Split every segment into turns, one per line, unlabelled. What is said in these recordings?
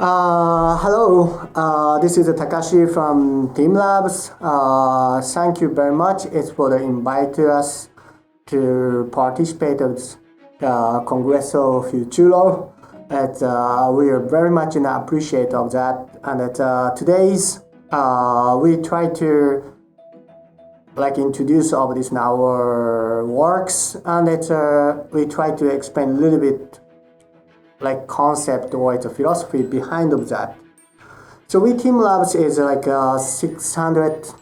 Hello, this is Takashi from teamLab. Thank you very much. It's for the invite to us to participate in the Congreso Futuro. We are very much in appreciate of that. And today's we try to introduce all this in our works, and we try to explain a little bit concept or it's a philosophy behind of that. So we teamLab is 600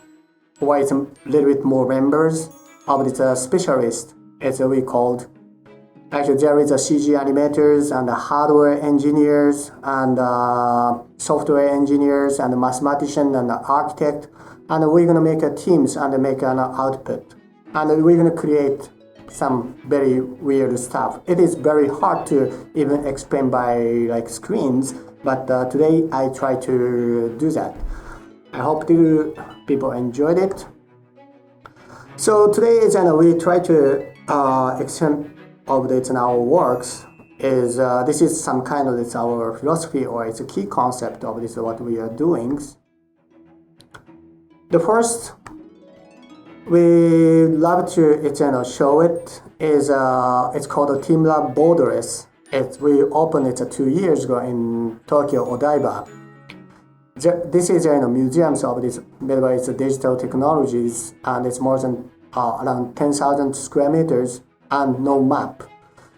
or it's a little bit more members of this specialist, as we called. Actually, there is a CG animators and hardware engineers and software engineers and mathematician and architect, and we're gonna make a teams and make an output, and we're gonna create some very weird stuff. It is very hard to even explain by screens, but today I try to do that. I hope people enjoyed it. So today is we try to extend of this in our works. This is some kind of our philosophy, or it's a key concept of this what we are doing. The first we love to show it is it's called a teamLab Borderless. We opened it 2 years ago in Tokyo Odaiba. This is museums of this it's digital technologies, and it's more than around 10,000 square meters and no map.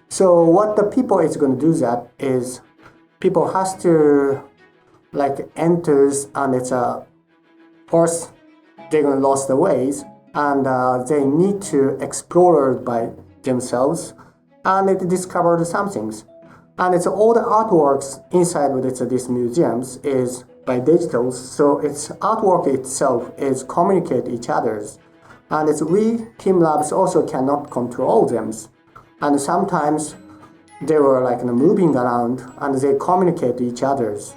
So what the people is going to do that is people has to enters, and it's first they're going to lose the ways, and they need to explore by themselves and it discovered some things. And it's all the artworks inside with these museums is by digitals, so its artwork itself is communicate each others. And we teamLab also cannot control them. And sometimes they were moving around and they communicate each others.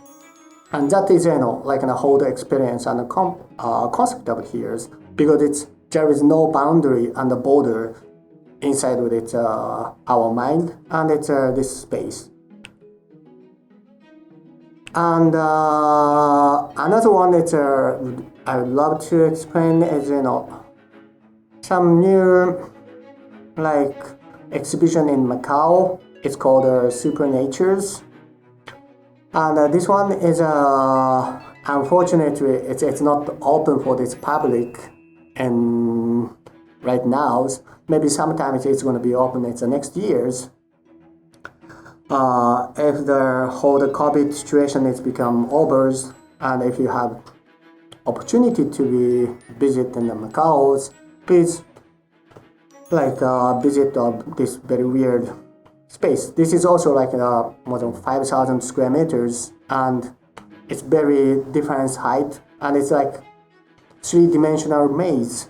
And that is a whole experience and concept of here, because there is no boundary and the border inside with our mind, and it's this space. And another one that I would love to explain is some new exhibition in Macau. It's called Super Natures, and this one is unfortunately it's not open for this public. And right now, maybe sometimes it's going to be open. It's the next years. If the whole COVID situation has become over, and if you have opportunity to be visit in the Macau, please visit this very weird space. This is also more than 5,000 square meters, and it's very different height, and it's three-dimensional maze,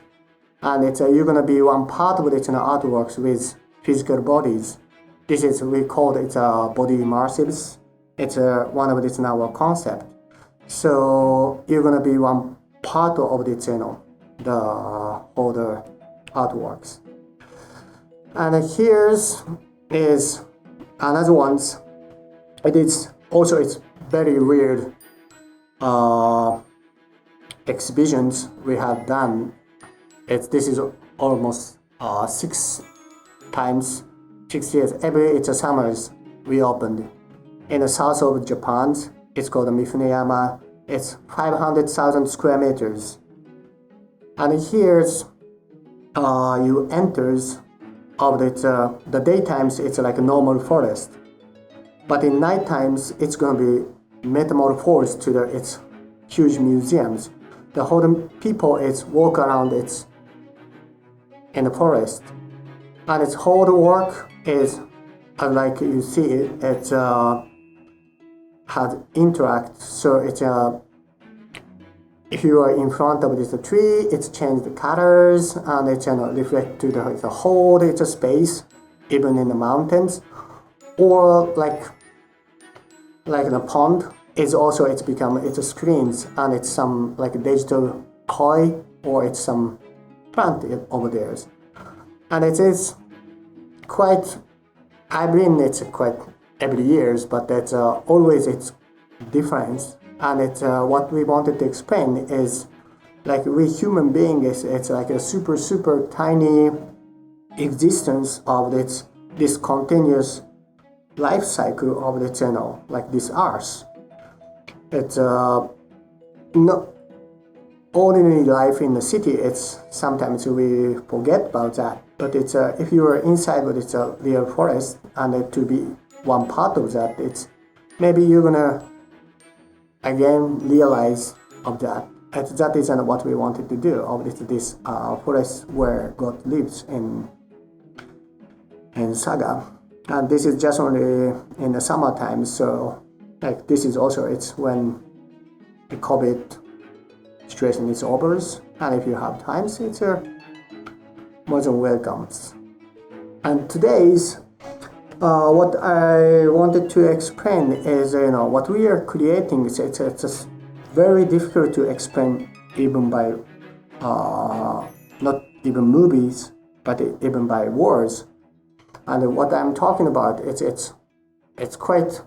and you're gonna be one part of it in artworks with physical bodies. This is we call it body immersives. It's one of it in our concept. So you're gonna be one part of it, the other artworks. And here's is another ones. It's very weird. Exhibitions we have done. This is almost 6 years. It's a summers we opened in the south of Japan. It's called Mifuneyama. It's 500,000 square meters. And here's you enters of it. The daytimes it's like a normal forest, but in night times it's gonna be metamorphosed to its huge museums. The whole people is walk around it in the forest, and its whole work is you see it has interact. So it's if you are in front of this tree, it's changed the colors, and it's reflect to the whole it's a space, even in the mountains, or in a pond. It's also it's a screens, and it's some digital toy, or it's some plant over there, and it is quite. I've been it's quite every years, but that's always it's difference, and it's what we wanted to explain is like we human beings, it's like a super tiny existence of this continuous life cycle of the channel, like this Earth. It's not ordinary life in the city. It's sometimes we forget about that, but it's if you are inside, but it's a real forest, and to be one part of that, it's maybe you're gonna again realize of that. That isn't what we wanted to do. Of this forest where God lives in Saga, and this is just only in the summertime. So like this is also it's when the COVID situation is over, and if you have time, it's more than welcome. And today's what I wanted to explain is what we are creating. It's very difficult to explain even by not even movies, but even by words. And what I'm talking about, it's quite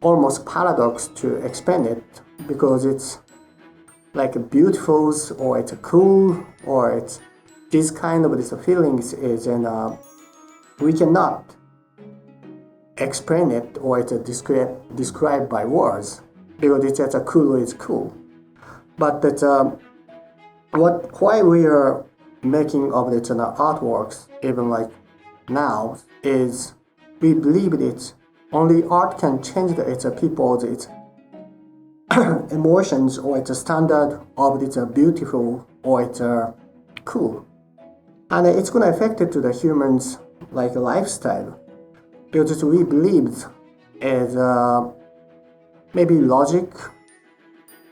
almost paradox to explain it, because it's like beautiful, or it's cool, or it's this kind of these feelings is, and we cannot explain it, or it's described by words, because it's a cool, it's cool. But it's why we are making of it artworks even like now is we believe that only art can change its people's emotions, or it's a standard of it's beautiful, or it's cool, and it's gonna affect it to the humans like lifestyle, because we believe is maybe logic.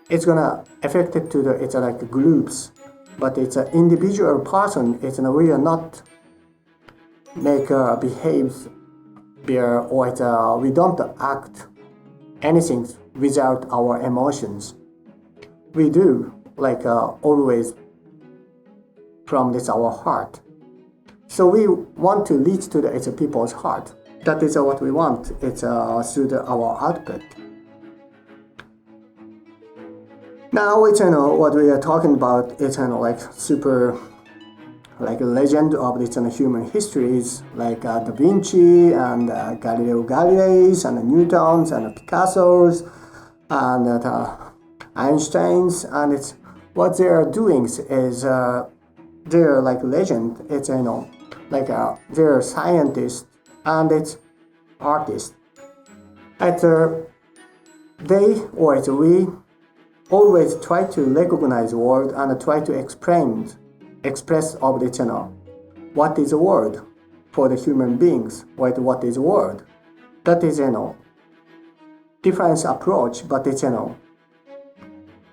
It's gonna affect it to it's like groups, but it's an individual person. It's we are not make behaves there, or we don't act anything without our emotions. We do like always from this our heart. So we want to reach to it's people's heart. That is what we want. It's through our output. Now it's what we are talking about. It's like super like a legend of this human histories, like Da Vinci and Galileo Galilei's and Newton's and Picasso's and Einstein's, and it's what they are doing is they're like legend. It's like they're scientists and it's artists. At they or it's we always try to recognize the word and try to express of the channel. What is a word for the human beings? What is a word? That is different approach, but it's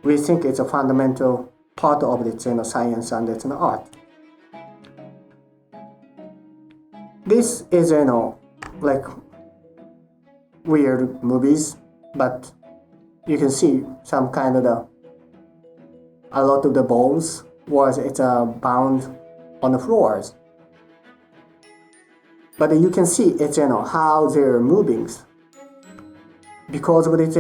we think it's a fundamental part of the science and it's an art. This is like weird movies, but you can see some kind of a lot of the balls was it's bound on the floors, but you can see it's how they're moving, because of it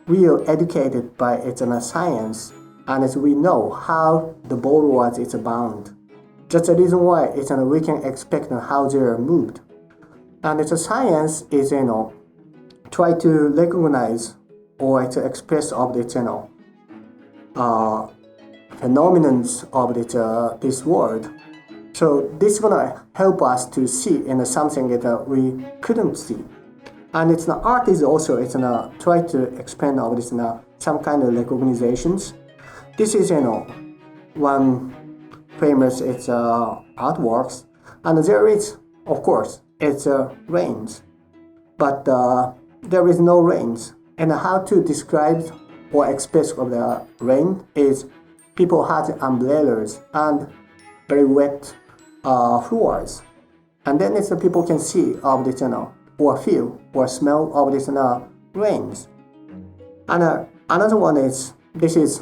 we are educated by it's science, and as we know how the ball was it's bound. That's the reason why it's we can expect how they're moved, and it's a science is try to recognize or to express of the phenomenons of this world. So this gonna help us to see something that we couldn't see. And it's art is also try to expand of this some kind of recognitions. This is one famous artworks, and there is of course it's rains, but there is no rains. And how to describe or express of the rain is people had umbrellas and very wet floors, and then it's people can see of this or feel or smell of this rains. And another one is this is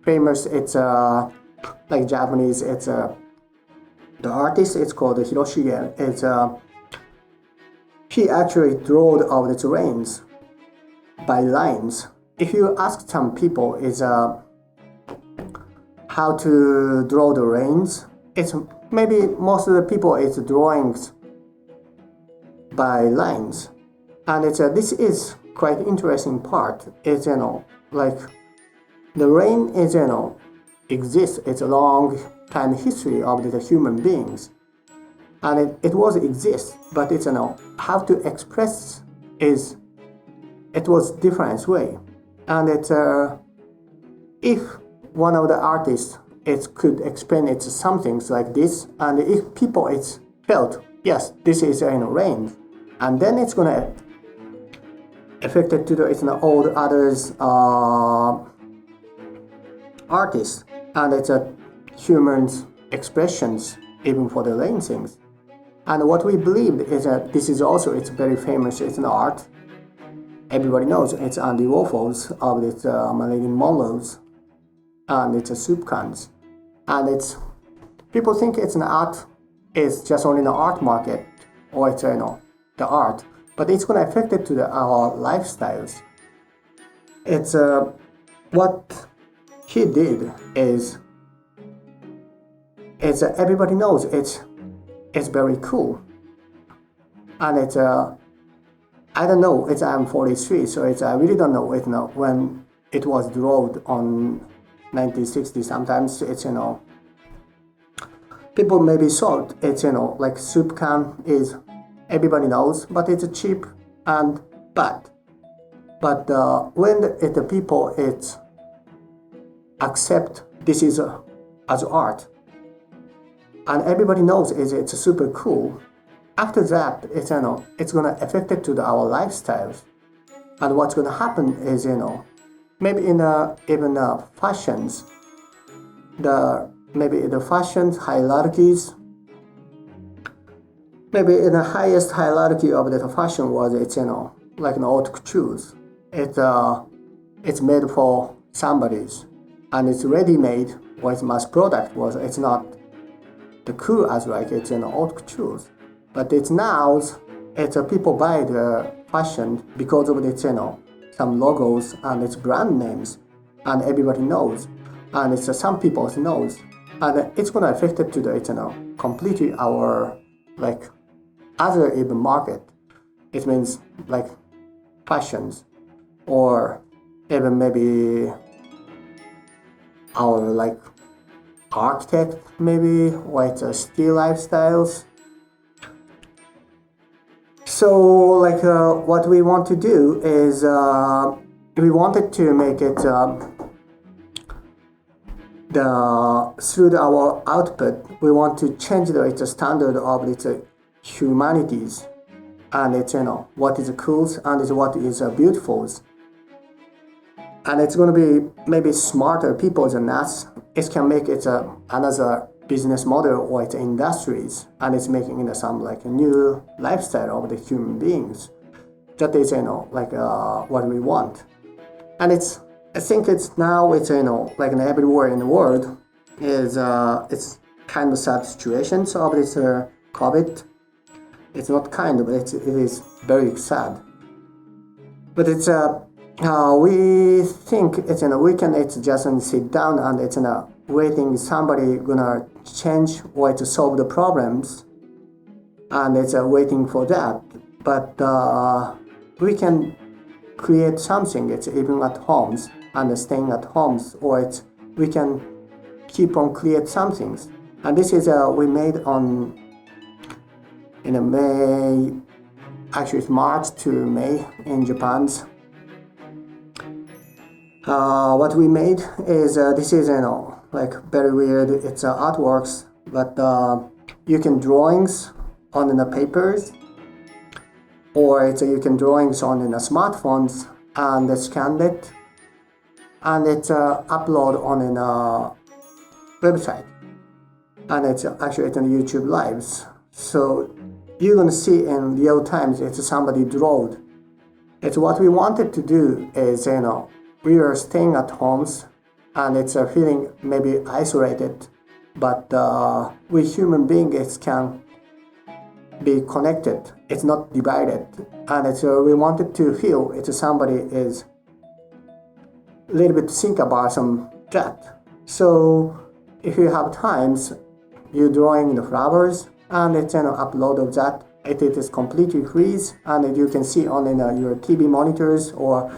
famous. It's like Japanese. It's the artist. It's called Hiroshige. It's he actually drew of the rains. by lines. If you ask some people is how to draw the lines, it's maybe most of the people it's drawings by lines, and it's this is quite interesting part. It's like the rain is exists. It's a long time history of the human beings, and it was exist, but it's how to express is it was different way, and it's if one of the artists it could explain it some things like this, and if people it's felt yes this is rain, and then it's gonna affect it to the all the others artists, and it's humans expressions even for the rain things. And what we believe is that this is also it's very famous. It's an art. Everybody knows it's Andy Warhol's of its Marilyn Monroe's, and it's a soup cans, and it's people think it's an art. It's just only in the art market, or it's the art, but it's going to affect it to our lifestyles. It's what he did is it's everybody knows it's very cool, and it's I don't know. It's I'm 43, so it's I really don't know when it was drawn on 1960. Sometimes it's people maybe thought it's like soup can is everybody knows, but it's cheap and bad. But when the people it's accept this is as art, and everybody knows it's super cool. After that, it's it's gonna affect it to our lifestyles, and what's gonna happen is maybe in even fashions, maybe the fashion hierarchies, maybe in the highest hierarchy of the fashion was it's like an haute couture. It's made for somebody's, and it's ready made or it's mass product was it's not the cool as like it's haute couture. But it's now, it's people buy the fashion because of its some logos and its brand names, and everybody knows, and it's some people knows, and it's gonna affect it to the completely our like other even market. It means like fashions, or even maybe our like architect maybe, or it's steel lifestyles. So like what we want to do is we wanted to make it through our output we want to change the standard of its humanities, and it's what is cool and is what is beautiful, and it's going to be maybe smarter people than us. It can make it another business model or its industries, and it's making some like a new lifestyle of the human beings. That is like what we want, and I think it's now it's like everywhere in the world is it's kind of sad situations of this COVID. It's not kind of, it is very sad, but it's we think it's we can it's just sit down and it's waiting somebody gonna change or to solve the problems, and it's waiting for that. But we can create something. It's even at homes and staying at homes, or it's we can keep on create some things. And this is we made on in May, actually it's March to May in Japan's. What we made is this is like very weird. It's artworks, but you can drawings on the papers, or it's you can drawings on in the smartphones and scan it, and it's upload on a website, and it's actually it's on YouTube lives. So you're gonna see in real times it's somebody drawed. It's what we wanted to do is we are staying at homes, and it's a feeling maybe isolated, but we human beings can be connected it's not divided, and we wanted to feel somebody is a little bit think about some that. So if you have times, you drawing the flowers and it's upload of that. It is completely free, and you can see on your TV monitors or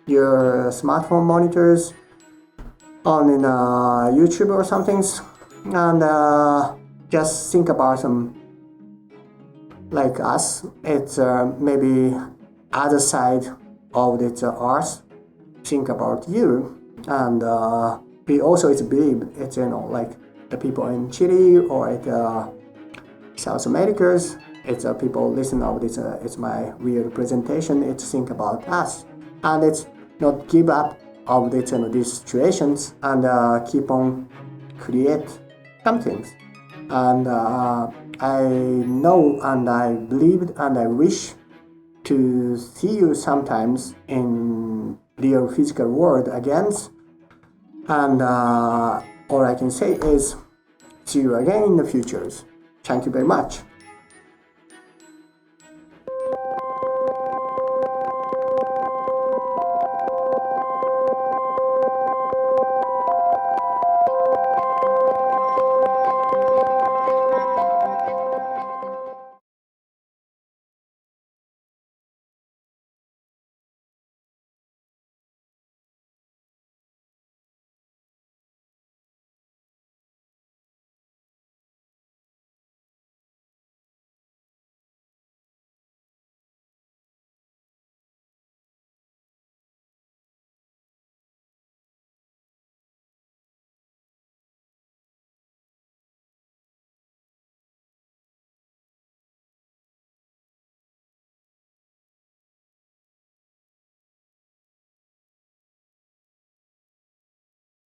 your smartphone monitors, on YouTube or something, and just think about some like us. It's maybe other side of this earth. Think about you, and we also believe it's like the people in Chile or at South Americas. It's people listen of this. It's my real presentation. It's think about us, and it's not give up of this these situations, and keep on create something. And I know, and I believe, and I wish to see you sometimes in real physical world again. And all I can say is see you again in the futures. Thank you very much.